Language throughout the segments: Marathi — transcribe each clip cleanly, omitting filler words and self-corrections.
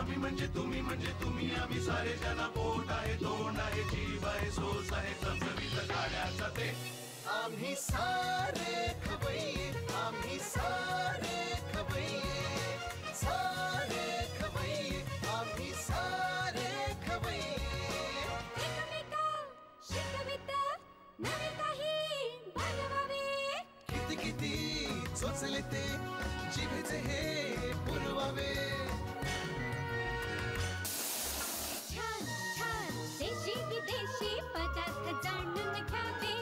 आम्ही म्हणजे तुम्ही आम्ही सारे जना पोट आहे तोंड आहे जीव आहे सोस आहे चमचमीत गाड्याचा ते आम्ही सारे खवय्ये आम्ही सारे खवय्ये सारे खवय्ये आम्ही सारे खवय्ये एकमेका शिकवित नवे काही बनवावे किती किती चोचले ते जिभेचे हे पुरवावे छान छान देशी विदेशी पदार्थ जाणून घ्यावे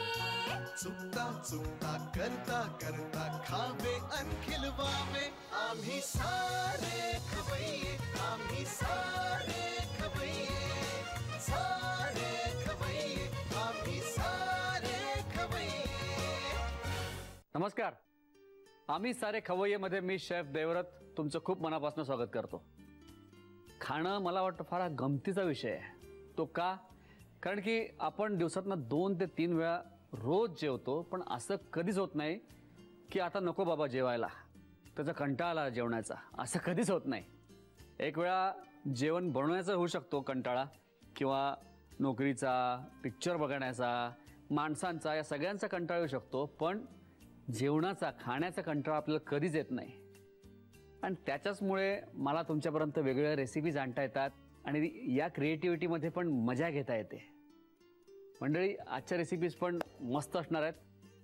चुकता चुकता करता करता खावे अन खिलवावे आम्ही सारे खवय्ये आम्ही सारे खवय्ये सारे खवय्ये आम्ही सारे खवय्ये नमस्कार. आम्ही सारे खवय्येमध्ये मी शेफ देवरत तुमचं खूप मनापासून स्वागत करतो. खाणं मला वाटतं फार गमतीचा विषय आहे. तो का? कारण की आपण दिवसातनं 2 ते 3 वेळा रोज जेवतो, पण असं कधीच होत नाही की आता नको बाबा जेवायला, त्याचा कंटाळा आला जेवणाचा, असं कधीच होत नाही. एक वेळा जेवण बनवण्याचा होऊ शकतो कंटाळा, किंवा नोकरीचा, पिक्चर बघण्याचा, माणसांचा, या सगळ्यांचा कंटाळा येऊ शकतो, पण जेवणाचा, खाण्याचा कंटाळा आपल्याला कधीच येत नाही. आणि त्याच्याचमुळे मला तुमच्यापर्यंत वेगवेगळ्या रेसिपीज आणता येतात आणि या क्रिएटिव्हिटीमध्ये पण मजा घेता येते. मंडळी, आजच्या रेसिपीज पण मस्त असणार आहेत.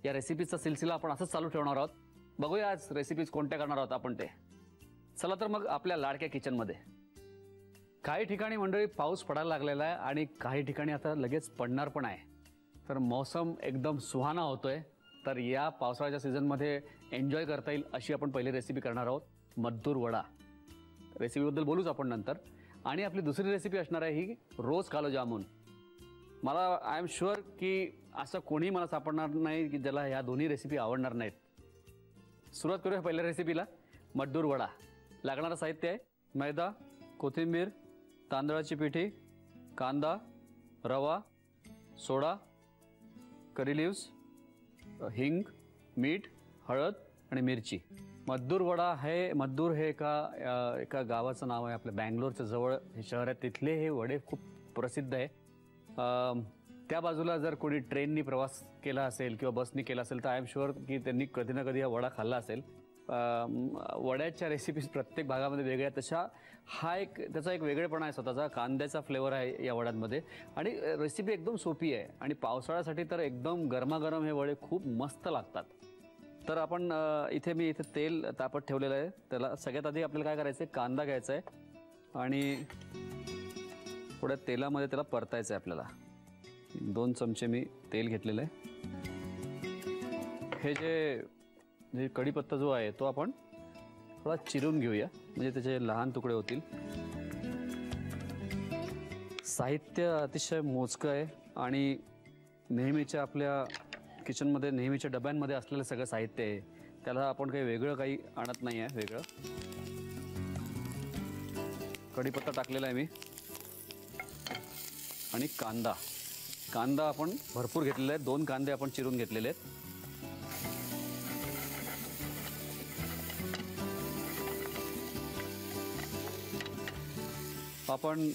या रेसिपीजचा सिलसिला आपण असंच चालू ठेवणार आहोत. बघूया आज रेसिपीज कोणत्या करणार आहोत आपण ते. चला तर मग आपल्या लाडक्या किचनमध्ये. काही ठिकाणी मंडळी पाऊस पडायला लागलेला आहे आणि काही ठिकाणी आता लगेच पडणार पण आहे. तर मौसम एकदम सुहाना होतोय. तर या पावसाळ्याच्या सीझनमध्ये एन्जॉय करता येईल अशी आपण पहिली रेसिपी करणार आहोत, मद्दूर वडा. रेसिपीबद्दल बोलूच आपण नंतर. आणि आपली दुसरी रेसिपी असणार आहे ही रोज कालो जामून. मला आय एम शुअर की असं कोणीही मला सापडणार नाही की ज्याला ह्या दोन्ही रेसिपी आवडणार नाहीत. सुरुवात करूया पहिल्या रेसिपीला, मद्दूर वडा. लागणारं साहित्य आहे मैदा, कोथिंबीर, तांदळाची पिठी, कांदा, रवा, सोडा, करी लिव्स, हिंग, मीठ, हळद आणि मिरची. मद्दूर वडा मद्दूर हे एका गावाचं नाव आहे. आपल्या बँगलोरच्या जवळ हे शहर आहे. तिथले हे वडे खूप प्रसिद्ध आहे. त्या बाजूला जर कोणी ट्रेननी प्रवास केला असेल किंवा बसनी केला असेल तर आय एम शुअर की त्यांनी कधी ना कधी हा वडा खाल्ला असेल. वड्याच्या रेसिपीज प्रत्येक भागामध्ये वेगळ्या, तशा त्याचा एक वेगळेपणा आहे स्वतःचा. कांद्याचा फ्लेवर आहे या वड्यांमध्ये आणि रेसिपी एकदम सोपी आहे. आणि पावसाळ्यासाठी तर एकदम गरमागरम हे वडे खूप मस्त लागतात. तर आपण इथे तेल तापत ठेवलेलं आहे. त्याला सगळ्यात आधी आपल्याला काय करायचं आहे, कांदा घ्यायचा आहे आणि थोड्या तेलामध्ये त्याला परतायचं आहे आपल्याला. 2 चमचे मी तेल घेतलेलं आहे. हे जे कढीपत्ता जो आहे तो आपण थोडा चिरून घेऊया, म्हणजे त्याचे लहान तुकडे होतील. साहित्य अतिशय मोजकं आहे आणि नेहमीच्या आपल्या किचनमध्ये, नेहमीच्या डब्यांमध्ये असलेलं सगळं साहित्य आहे. त्याला आपण वेगळं काही आणत नाही आहे. वेगळं कढीपत्ता टाकलेला आहे मी आणि कांदा आपण भरपूर घेतलेला आहे. 2 कांदे आपण चिरून घेतलेले आहेत. आपण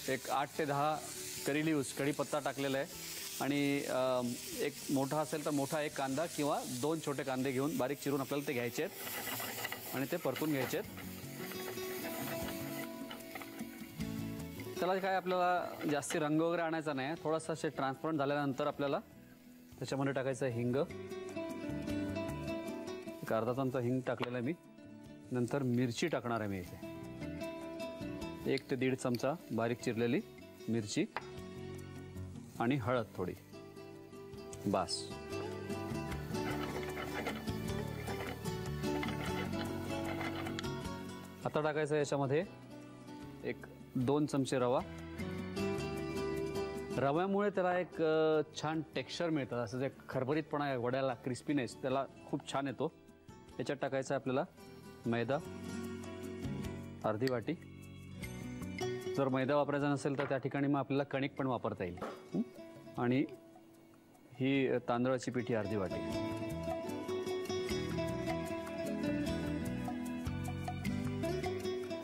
एक 8 ते 10 करी लिव्स, कढीपत्ता टाकलेला आहे. आणि एक मोठा असेल तर मोठा एक कांदा किंवा 2 छोटे कांदे घेऊन बारीक चिरून आपल्याला ते घ्यायचे आहेत आणि ते परतून घ्यायचे आहेत. त्याला काय आपल्याला जास्ती रंग वगैरे आणायचा नाही. थोडासा असे ट्रान्सपरंट झाल्यानंतर आपल्याला त्याच्यामध्ये टाकायचं आहे हिंग. एक अर्धा चमचा हिंग टाकलेला आहे मी. नंतर मिरची टाकणार आहे मी इथे. 1 ते 1.5 चमचा बारीक चिरलेली मिरची आणि हळद थोडी, बास. आता टाकायचं याच्यामध्ये 1-2 चमचे रवा. रव्यामुळे त्याला एक छान टेक्स्चर मिळतं, असं जे खरबरीतपणा आहे वड्याला, क्रिस्पीनेस त्याला खूप छान येतो. याच्यात टाकायचं आहे आपल्याला मैदा, अर्धी वाटी. जर मैदा वापरायचा नसेल तर त्या ठिकाणी मग आपल्याला कणिक पण वापरता येईल. आणि ही तांदळाची पिठी अर्धी वाटी.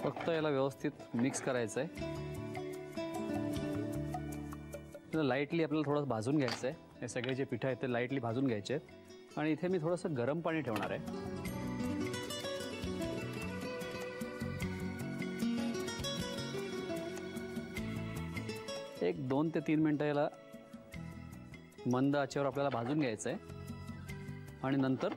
फक्त याला व्यवस्थित मिक्स करायचं आहे. लाईटली आपल्याला थोडंसं भाजून घ्यायचं आहे. हे सगळे जे पिठं आहेत ते लाईटली भाजून घ्यायचे आहेत. आणि इथे मी थोडंसं गरम पाणी ठेवणार आहे. एक 2 ते 3 मिनटं याला मंद आचेवर आपल्याला भाजून घ्यायचं आहे. आणि नंतर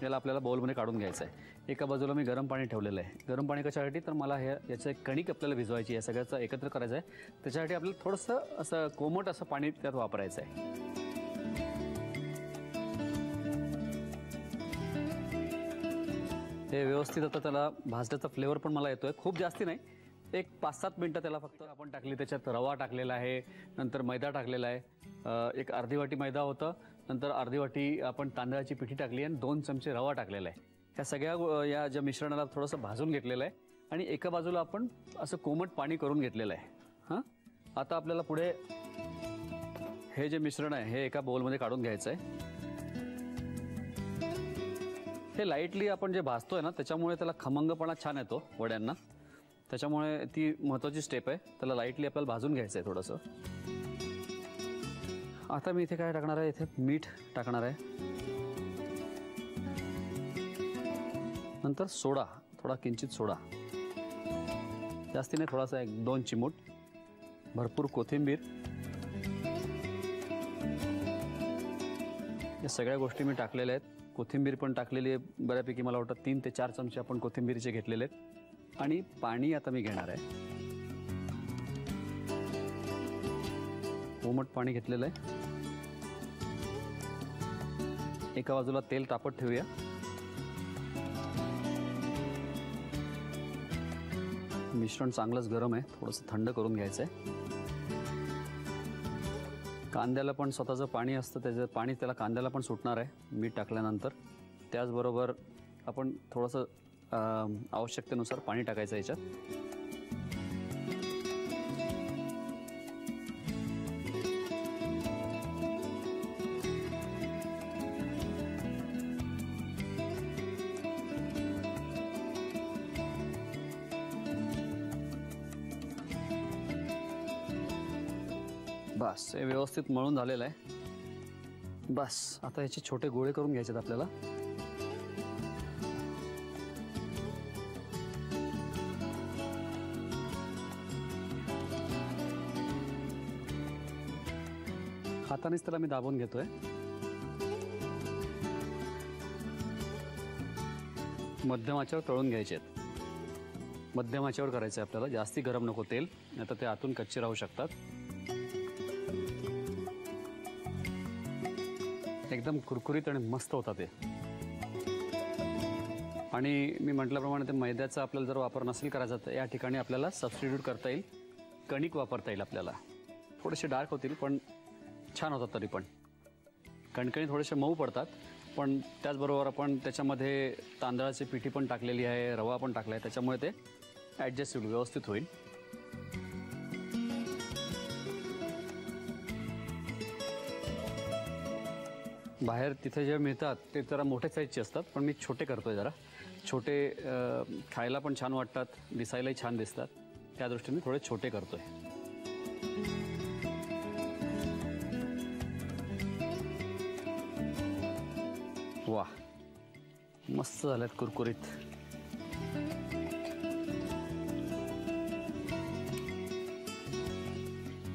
याला आपल्याला बाउलमध्ये काढून घ्यायचं आहे. एका बाजूला मी गरम पाणी ठेवलेलं आहे. गरम पाणी कशासाठी, तर मला याचं एक कणिक आपल्याला भिजवायची आहे, सगळ्याचं एकत्र करायचं आहे. त्याच्यासाठी आपल्याला थोडंसं असं कोमट असं पाणी त्यात वापरायचं आहे. हे व्यवस्थित आता त्याला भाजण्याचा फ्लेवर पण मला येतोय. खूप जास्ती नाही, एक 5-7 मिनटं त्याला फक्त आपण टाकली. त्याच्यात रवा टाकलेला आहे, नंतर मैदा टाकलेला आहे. एक अर्धी वाटी मैदा होतं, नंतर अर्धी वाटी आपण तांदळाची पिठी टाकली आणि 2 चमचे रवा टाकलेला आहे. ह्या सगळ्या या ज्या मिश्रणाला थोडंसं भाजून घेतलेलं आहे आणि एका बाजूला आपण असं कोमट पाणी करून घेतलेलं आहे. हां, आता आपल्याला पुढे हे जे मिश्रण आहे हे एका बाउलमध्ये काढून घ्यायचं आहे. हे लाईटली आपण जे भाजतोय ना त्याच्यामुळे त्याला खमंगपणा छान येतो वड्यांना. त्याच्यामुळे ती महत्त्वाची स्टेप आहे. त्याला लाईटली आपल्याला भाजून घ्यायचं आहे थोडंसं. आता मी इथे काय टाकणार आहे, इथे मीठ टाकणार आहे. नंतर सोडा, थोडा किंचित सोडा, जास्ती नाही, थोडासा 1-2 चिमूट. भरपूर कोथिंबीर. या सगळ्या गोष्टी मी टाकलेल्या आहेत. कोथिंबीर पण टाकलेली आहे बऱ्यापैकी. मला वाटतं 3 ते 4 चमचे आपण कोथिंबीरीचे घेतलेले आहेत. आणि पाणी आता मी घेणार आहे. कोमट पाणी घेतलेलं आहे. एका बाजूला तेल तापत ठेवूया. मिश्रण चांगलंच गरम आहे, थोडंसं थंड करून घ्यायचं आहे. कांद्याला पण स्वतःचं पाणी असतं, त्याचं पाणी त्याला कांद्याला पण सुटणार आहे मीठ टाकल्यानंतर. त्याचबरोबर आपण थोडंसं आवश्यकतेनुसार पाणी टाकायचं याच्यात. बस हे व्यवस्थित मळून झालेलं आहे. बस आता याचे छोटे गोळे करून घ्यायचे आहेत आपल्याला. हातानेच त्याला मी दाबून घेतोय. मध्यम आचेवर तळून घ्यायचे आहेत. मध्यम आचेवर करायचं आहे आपल्याला, जास्ती गरम नको तेल, नाहीतर ते आतून कच्चे राहू शकतात. एकदम कुरकुरीत आणि मस्त होतात ते. आणि मी म्हटल्याप्रमाणे ते मैद्याचा आपल्याला जर वापर नसेल करायचा तर या ठिकाणी आपल्याला सबस्टिट्यूट करता येईल, कणिक वापरता येईल आपल्याला. थोडेसे डार्क होतील पण छान होतात. तरी पण कणकणी थोडेसे मऊ पडतात, पण त्याचबरोबर आपण त्याच्यामध्ये तांदळाची पिठी पण टाकलेली आहे, रवा पण टाकला आहे, त्याच्यामुळे ते ॲडजस्ट होईल, व्यवस्थित होईल. बाहेर तिथे जे मिळतात ते जरा मोठ्या साईजचे असतात, पण मी छोटे करतोय. जरा छोटे खायला पण छान वाटतात, दिसायलाही छान दिसतात, त्या दृष्टीने थोडे छोटे करतोय. वा, मस्त झाल्यात कुरकुरीत.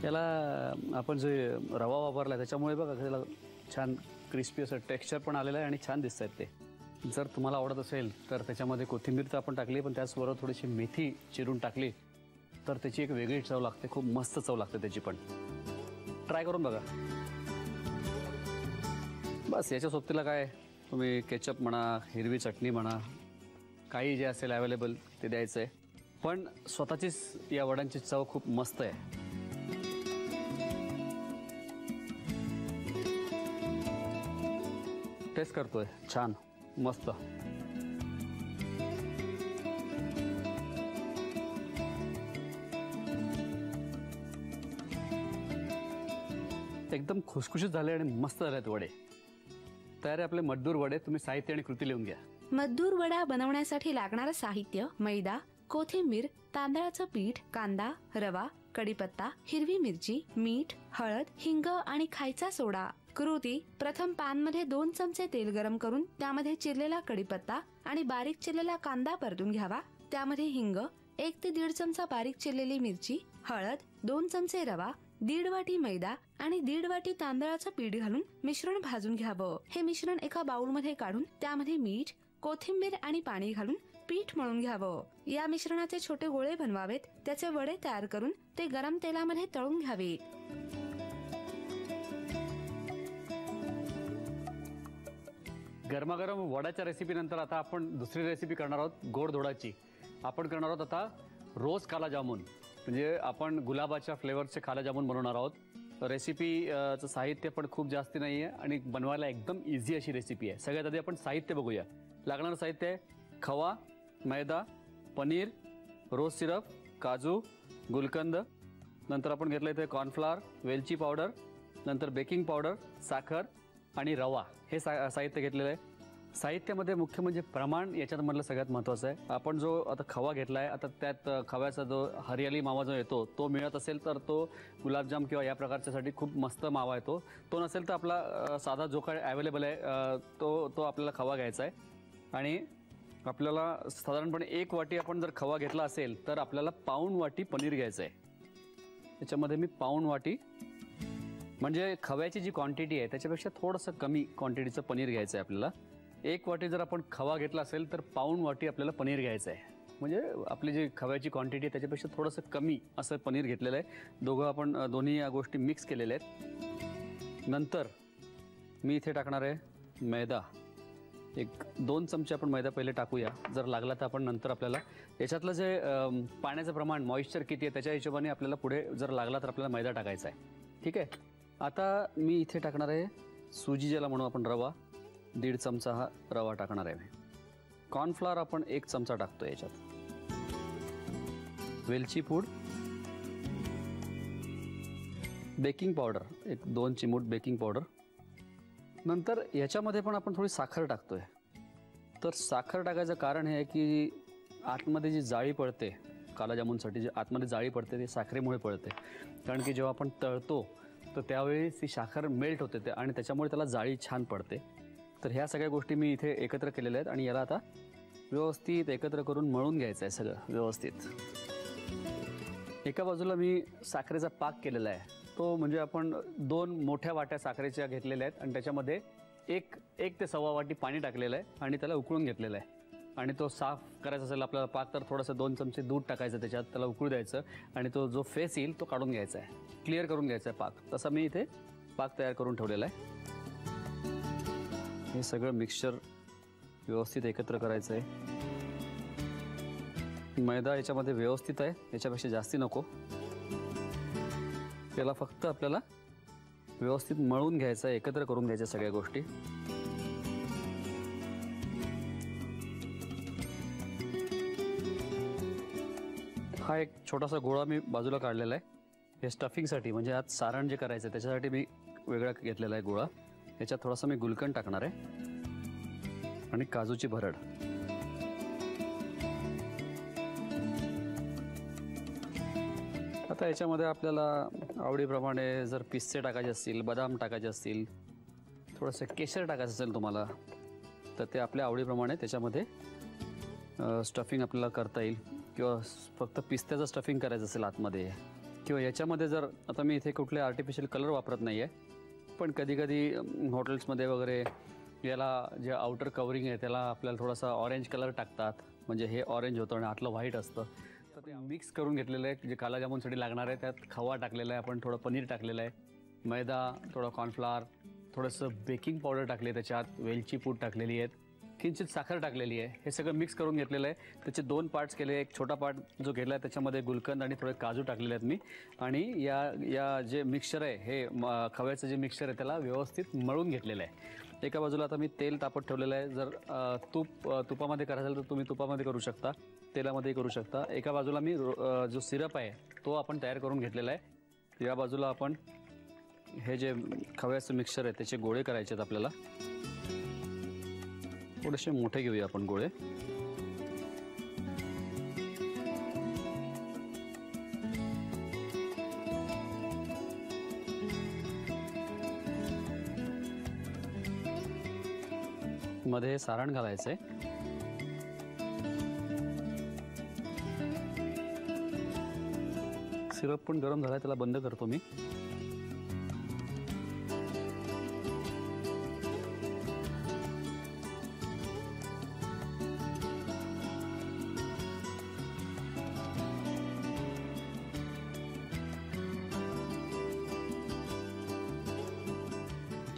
याला आपण जे रवा वापरला त्याच्यामुळे बघा त्याला छान क्रिस्पी असं टेक्स्चर पण आलेलं आहे आणि छान दिसत आहेत ते. जर तुम्हाला आवडत असेल तर त्याच्यामध्ये कोथिंबीर तर आपण टाकली, पण त्याचबरोबर थोडीशी मेथी चिरून टाकली तर त्याची एक वेगळी चव लागते. खूप मस्त चव लागते त्याची पण. ट्राय करून बघा. बस याच्या सोबतीला काय तुम्ही केचप म्हणा, हिरवी चटणी म्हणा, काही जे असेल अवेलेबल ते द्यायचं आहे. पण स्वतःचीच या वड्यांची चव खूप मस्त आहे. टेस्ट करतोय, छान मस्त. एकदम खुसखुशीत झाले आणि मस्त झालेत वडे. तयार आहे आपले मड्डूर वडे. तुम्ही साहित्य आणि कृती लिहून घ्या. मद्दूर वडा बनवण्यासाठी लागणारं साहित्य: मैदा, कोथिंबीर, तांदळाचं पीठ, कांदा, रवा, कढीपत्ता, हिरवी मिरची, मीठ, हळद, हिंग आणि खायचा सोडा. कृती: प्रथम पॅन मध्ये 2 चमचे तेल गरम करून त्यामध्ये चिरलेला कढीपत्ता आणि बारीक चिरलेला कांदा परतून घ्यावा. त्यामध्ये हिंग, 1 ते 1.5 चमचा बारीक चिरलेली मिरची, हळद, 2 चमचे रवा, 1.5 वाटी मैदा आणि 1.5 वाटी तांदळाचं पीठ घालून मिश्रण भाजून घ्यावं. हे मिश्रण एका बाउल मध्ये काढून त्यामध्ये मीठ, कोथिंबीर आणि पाणी घालून पीठ मळून घ्यावं. या मिश्रणाचे छोटे गोळे बनवावेत. त्याचे वडे तयार करून ते गरम तेलामध्ये तळून घ्यावे. गरमागरम वड्याच्या रेसिपी नंतर आता आपण दुसरी रेसिपी करणार आहोत गोडधोडाची. आपण करणार आहोत आता रोज काला जामून, म्हणजे आपण गुलाबाच्या फ्लेवरचे काला जामून बनवणार आहोत. रेसिपीचं साहित्य पण खूप जास्त नाही आहे आणि बनवायला एकदम इझी अशी रेसिपी आहे. सगळ्यात आधी आपण साहित्य बघूया. लागणारं साहित्य आहे खवा, मैदा, पनीर, रोज सिरप, काजू, गुलकंद, नंतर आपण घेतलं इथे कॉर्नफ्लॉवर, वेलची पावडर, नंतर बेकिंग पावडर, साखर आणि रवा. हे साहित्य घेतलेलं आहे. साहित्यामध्ये मुख्य म्हणजे प्रमाण याच्यामधलं सगळ्यात महत्त्वाचं आहे. आपण जो आता खवा घेतला आहे, आता त्यात खव्याचा जो हरियाली मावा जो येतो तो मिळत असेल तर तो गुलाबजाम किंवा या प्रकारच्यासाठी खूप मस्त मावा येतो. तो नसेल तर आपला साधा जो काय अवेलेबल आहे तो आपल्याला खवा घ्यायचा आहे. आणि आपल्याला साधारणपणे 1 वाटी आपण जर खवा घेतला असेल तर आपल्याला पाऊण वाटी पनीर घ्यायचं आहे. त्याच्यामध्ये मी पाऊण वाटी म्हणजे खव्याची जी क्वांटिटी आहे त्याच्यापेक्षा थोडंसं कमी क्वांटिटीचं पनीर घ्यायचं आहे आपल्याला. 1 वाटी जर आपण खवा घेतला असेल तर पाऊण वाटी आपल्याला पनीर घ्यायचं आहे. म्हणजे आपली जी खव्याची क्वांटिटी आहे त्याच्यापेक्षा थोडंसं कमी असं पनीर घेतलेलं आहे. आपण दोन्ही या गोष्टी मिक्स केलेल्या आहेत. नंतर मी इथे टाकणार आहे मैदा. 1-2 चमचे आपण मैदा पहिले टाकूया. जर लागला तर आपण नंतर आपल्याला याच्यातलं जे पाण्याचं प्रमाण, मॉइश्चर किती आहे त्याच्या हिशोबाने आपल्याला पुढे जर लागला तर आपल्याला मैदा टाकायचा आहे. ठीक आहे. आता मी इथे टाकणार आहे सुजी, ज्याला म्हणू आपण रवा. 1.5 चमचा हा रवा टाकणार आहे मी. कॉर्नफ्लॉवर आपण 1 चमचा टाकतो याच्यात. वेलची पूड, बेकिंग पावडर 1-2 चिमूट बेकिंग पावडर. नंतर याच्यामध्ये पण आपण थोडी साखर टाकतोय. तर साखर टाकायचं कारण हे आहे की आतमध्ये जी जाळी पडते काला जामुनसाठी, जी आतमध्ये जाळी पडते ती साखरेमुळे पडते. कारण की जेव्हा आपण तळतो तर त्यावेळी ती साखर मेल्ट होते आणि त्याच्यामुळे त्याला जाळी छान पडते. तर ह्या सगळ्या गोष्टी मी इथे एकत्र केलेल्या आहेत आणि याला आता व्यवस्थित एकत्र करून मळून घ्यायचं आहे सगळं व्यवस्थित. एका बाजूला मी साखरेचा पाक केलेला आहे. तो म्हणजे आपण 2 मोठ्या वाट्या साखरेच्या घेतलेल्या आहेत आणि त्याच्यामध्ये 1 ते 1.25 वाटी पाणी टाकलेलं आहे आणि त्याला उकळून घेतलेलं आहे. आणि तो साफ करायचा असेल आपल्याला पाक तर थोडंसं 2 चमचे दूध टाकायचं त्याच्यात, त्याला उकळू द्यायचं आणि तो जो फेस येईल तो काढून घ्यायचा आहे. क्लिअर करून घ्यायचा आहे पाक. तसा मी इथे पाक तयार करून ठेवलेला आहे. हे सगळं मिक्सचर व्यवस्थित एकत्र करायचं आहे. मैदा याच्यामध्ये व्यवस्थित आहे, याच्यापेक्षा जास्ती नको. त्याला फक्त आपल्याला व्यवस्थित मळून घ्यायचं आहे, एकत्र करून घ्यायच्या सगळ्या गोष्टी. हा एक छोटासा गोळा मी बाजूला काढलेला आहे. हे स्टफिंगसाठी म्हणजे आज सारण जे करायचं आहे त्याच्यासाठी मी वेगळा घेतलेला आहे गोळा. याच्यात थोडासा मी गुलकंद टाकणार आहे आणि काजूची भरड. आता याच्यामध्ये आपल्याला आवडीप्रमाणे जर पिस्ते टाकायचे असतील, बदाम टाकायचे असतील, थोडंसं केशर टाकायचं असेल तुम्हाला तर ते आपल्या आवडीप्रमाणे त्याच्यामध्ये स्टफिंग आपल्याला करता येईल. किंवा फक्त पिस्त्याचं स्टफिंग करायचं असेल आतमध्ये, किंवा याच्यामध्ये जर आता मी इथे कुठले आर्टिफिशियल कलर वापरत नाही आहे, पण कधीकधी हॉटेल्समध्ये वगैरे याला जे आउटर कवरिंग आहे त्याला आपल्याला थोडासा ऑरेंज कलर टाकतात, म्हणजे हे ऑरेंज होतं आणि आतलं व्हाईट असतं. तर ते मिक्स करून घेतलेलं आहे. जे काला जामुनसाठी लागणार आहे त्यात खवा टाकलेला आहे, आपण थोडं पनीर टाकलेलं आहे, मैदा, थोडं कॉर्नफ्लॉवर, थोडंसं बेकिंग पावडर टाकली आहे त्याच्यात, वेलची पूड टाकलेली आहे, किंचित साखर टाकलेली आहे. हे सगळं मिक्स करून घेतलेलं आहे. त्याचे 2 पार्ट्स केले. एक छोटा पार्ट जो घेतला आहे त्याच्यामध्ये गुलकंद आणि थोडे काजू टाकलेले आहेत मी. आणि या जे मिक्सचर आहे हे खव्याचं जे मिक्सचर आहे त्याला व्यवस्थित मळून घेतलेलं आहे. एका बाजूला आता मी तेल तापत ठेवलेलं आहे. जर तुपामध्ये करायचं असेल तर तुम्ही तुपामध्ये करू शकता, तेलामध्येही करू शकता. एका बाजूला मी जो सिरप आहे तो आपण तयार करून घेतलेला आहे. या बाजूला आपण हे जे खव्याचं मिक्सचर आहे त्याचे गोळे करायचे आहेत आपल्याला. थोडेसे मोठे घेऊया आपण गोळे. मध्ये सारण घालायचंय. सिरप पण गरम झालाय, त्याला बंद करतो मी.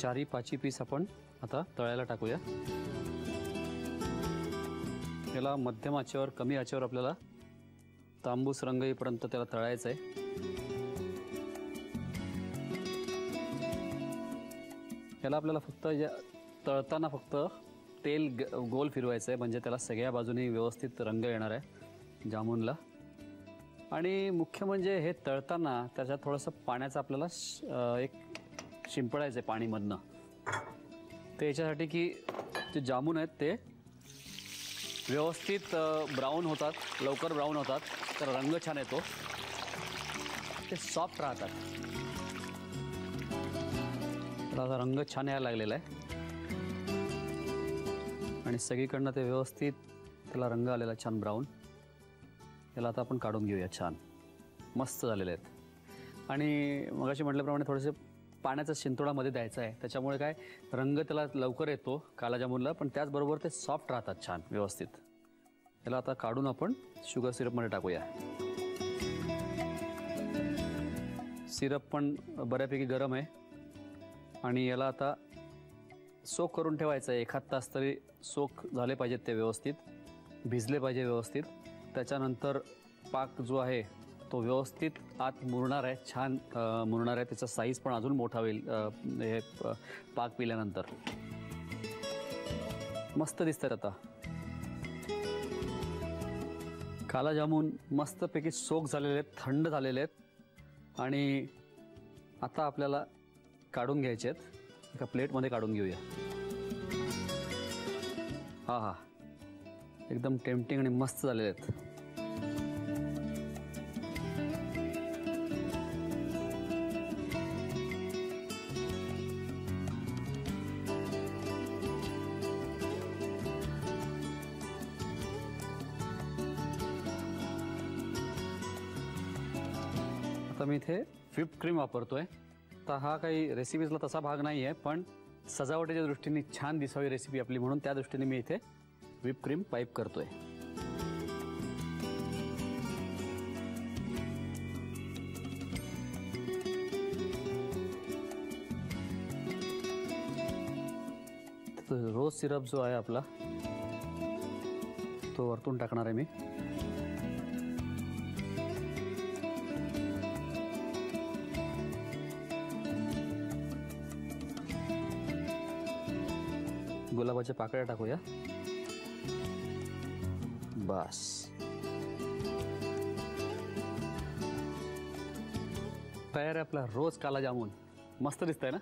चारी पाची पीस आपण आता तळायला टाकूया. याला मध्यम आचेवर, कमी आचेवर आपल्याला तांबूस रंग येईपर्यंत त्याला तळायचं आहे. याला आपल्याला फक्त तळताना फक्त तेल गोल फिरवायचं आहे, म्हणजे त्याला सगळ्या बाजूनी व्यवस्थित रंग येणार आहे जामुनला. आणि मुख्य म्हणजे हे तळताना त्याच्यात थोडंसं पाण्याचं आपल्याला एक शिंपडायचं आहे पाणीमधनं. ते याच्यासाठी की जे जामून आहेत ते व्यवस्थित ब्राऊन होतात, लवकर ब्राऊन होतात, तर रंग छान येतो, ते सॉफ्ट राहतात. तर आता रंग छान यायला लागलेला आहे आणि सगळीकडनं ते व्यवस्थित त्याला रंग आलेला आहे छान ब्राऊन. याला आता आपण काढून घेऊया. छान मस्त झालेले आहेत. आणि मगाशी म्हटल्याप्रमाणे थोडेसे पाण्याचा शिंतोडामध्ये द्यायचा आहे, त्याच्यामुळे काय रंग त्याला लवकर येतो काला जामुनला, पण त्याचबरोबर ते सॉफ्ट राहतात छान व्यवस्थित. याला आता काढून आपण शुगर सिरपमध्ये टाकूया. सिरप पण बऱ्यापैकी गरम आहे आणि याला आता सोक करून ठेवायचं आहे. 1 तास तरी सोक झाले पाहिजेत, ते व्यवस्थित भिजले पाहिजे व्यवस्थित. त्याच्यानंतर पाक जो आहे तो व्यवस्थित आत मुरणार आहे, छान मुरणार आहे. त्याचा साईज पण अजून मोठा होईल हे पाक पिल्यानंतर. मस्त दिसतात. आता काला जामून मस्तपैकी सोक झालेले आहेत, थंड झालेले आहेत आणि आता आपल्याला काढून घ्यायचे आहेत. एका प्लेटमध्ये काढून घेऊया. हा हा, एकदम टेम्पटिंग आणि मस्त झालेले आहेत. आता मी इथे व्हिप क्रीम वापरतोय. तर हा काही रेसिपीजला तसा भाग नाही आहे, पण सजावटीच्या दृष्टीने छान दिसावी रेसिपी आपली म्हणून त्या दृष्टीने मी इथे व्हिप क्रीम पाईप करतोय. रोज सिरप जो आहे आपला तो वरतून टाकणार आहे मी. गुलाबाच्या पाकळ्या टाकूया. बस. तयार आहे आपला रोज काला जामून. मस्त दिसतंय ना,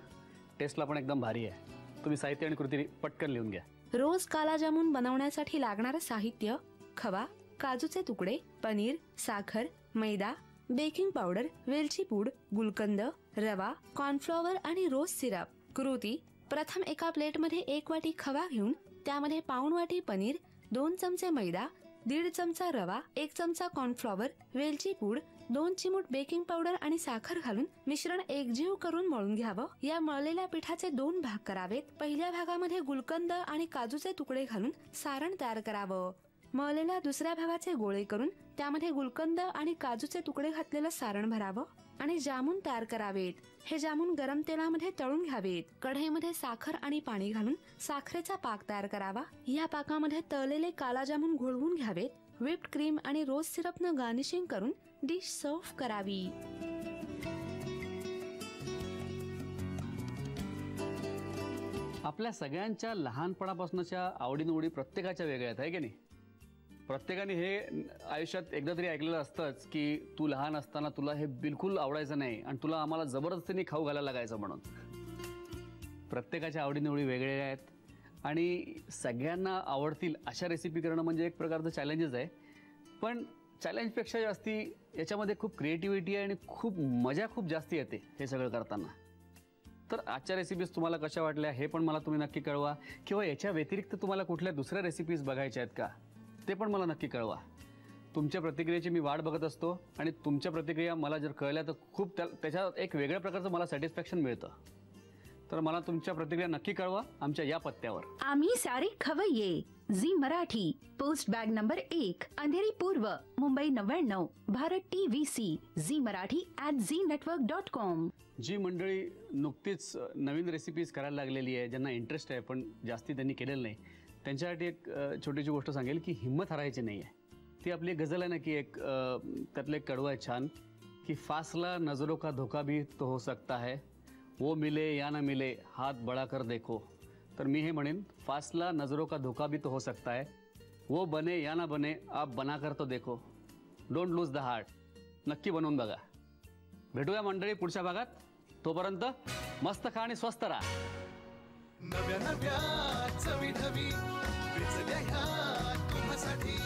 टेस्टला पण एकदम भारी आहे. तुम्ही साहित्य आणि कृती पटकन लिहून घ्या. रोज काला जामून बनवण्यासाठी लागणारं साहित्य: खवा, काजूचे तुकडे, पनीर, साखर, मैदा, बेकिंग पावडर, वेलची पूड, गुलकंद, रवा, कॉर्नफ्लॉवर आणि रोज सिरप. कृती: प्रथम एका प्लेटमध्ये 1 वाटी खवा घेऊन त्यामध्ये पाऊण वाटी पनीर, 2 चमचे मैदा, 1.5 चमचा रवा, 1 चमचा कॉर्नफ्लॉवर, वेलची पूड, 2 चिमूट बेकिंग पावडर आणि साखर घालून मिश्रण एकजीव करून मळून घ्यावं. या मळलेल्या पिठाचे 2 भाग करावेत. पहिल्या भागामध्ये गुलकंद आणि काजूचे तुकडे घालून सारण तयार करावं. मळलेल्या दुसऱ्या भागाचे गोळे करून त्यामध्ये गुलकंद आणि काजूचे तुकडे घातलेलं सारण भरावं आणि जामून तयार करावेत. हे जामून गरम तेलामध्ये तळून घ्यावेत. कढईमध्ये साखर आणि पाणी घालून साखरेचा पाक तयार करावा. या पाकामध्ये तळलेले काला जामून घोळवून घ्यावेत. व्हिप्ड क्रीम आणि रोज सिरपनं गार्निशिंग करून डिश सर्व्ह करावी. आपल्या सगळ्यांच्या लहानपणापासूनच्या आवडीनिवडी प्रत्येकाच्या वेगळ्या आहेत, आहे की नाही? प्रत्येकाने हे आयुष्यात एकदा तरी ऐकलेलं असतंच की तू लहान असताना तुला हे बिलकुल आवडायचं नाही आणि तुला आम्हाला जबरदस्तीने खाऊ घालायला लागायचं म्हणून. प्रत्येकाच्या आवडीनिवडी वेगवेगळ्या आहेत आणि सगळ्यांना आवडतील अशा रेसिपी करणं म्हणजे एक प्रकारचं चॅलेंजच आहे. पण चॅलेंजपेक्षा जास्ती याच्यामध्ये खूप क्रिएटिव्हिटी आहे आणि खूप मजा खूप जास्ती येते हे सगळं करताना. तर आजच्या रेसिपीज तुम्हाला कशा वाटल्या हे पण मला तुम्ही नक्की कळवा, किंवा याच्या व्यतिरिक्त तुम्हाला कुठल्या दुसऱ्या रेसिपीज बघायच्या आहेत का ते पण मला नक्की कळवा. तुमच्या प्रतिक्रियेची मी वाट बघत असतो आणि तुमच्या प्रतिक्रिया मला जर कळल्या तर खूप त्याच्यात एक वेगळ्या प्रकारचं मला सॅटिस्फॅक्शन मिळतं. तर मला तुमच्या प्रतिक्रिया नक्की कळवा आमच्या या पत्त्यावर. आम्ही सारे खवय्ये, Zee Marathi, post bag number 1, Andheri पूर्व, मुंबई 99, भारत TVC, झी मराठी @znetwork.com. जी मंडळी नुकतीच नवीन रेसिपीज करायला लागलेली आहे, ज्यांना इंटरेस्ट आहे पण जास्ती त्यांनी केलेलं नाही, त्यांच्यासाठी एक छोटीशी गोष्ट सांगेल की हिंमत हरायची नाही आहे. ती आपली गझल आहे ना की एक त्यातलं एक कडवं आहे छान की फासला नजरों का धोखा भी तो हो सकता है, वो मिले या ना मिले हाथ बड़ा कर देखो. तर मी हे म्हणेन, फासला नजरों का धोखा भी तो हो सकता है, वो बने या ना बने आप बना कर तो देखो, डोंट लूज द हार्ट. नक्की बनवून बघा. भेटूया मंडळी पुढच्या भागात. तोपर्यंत मस्त खा आणि स्वस्त राहा. नव्या नव्या चवी ढवी विचल्या ह्या तुम्हासाठी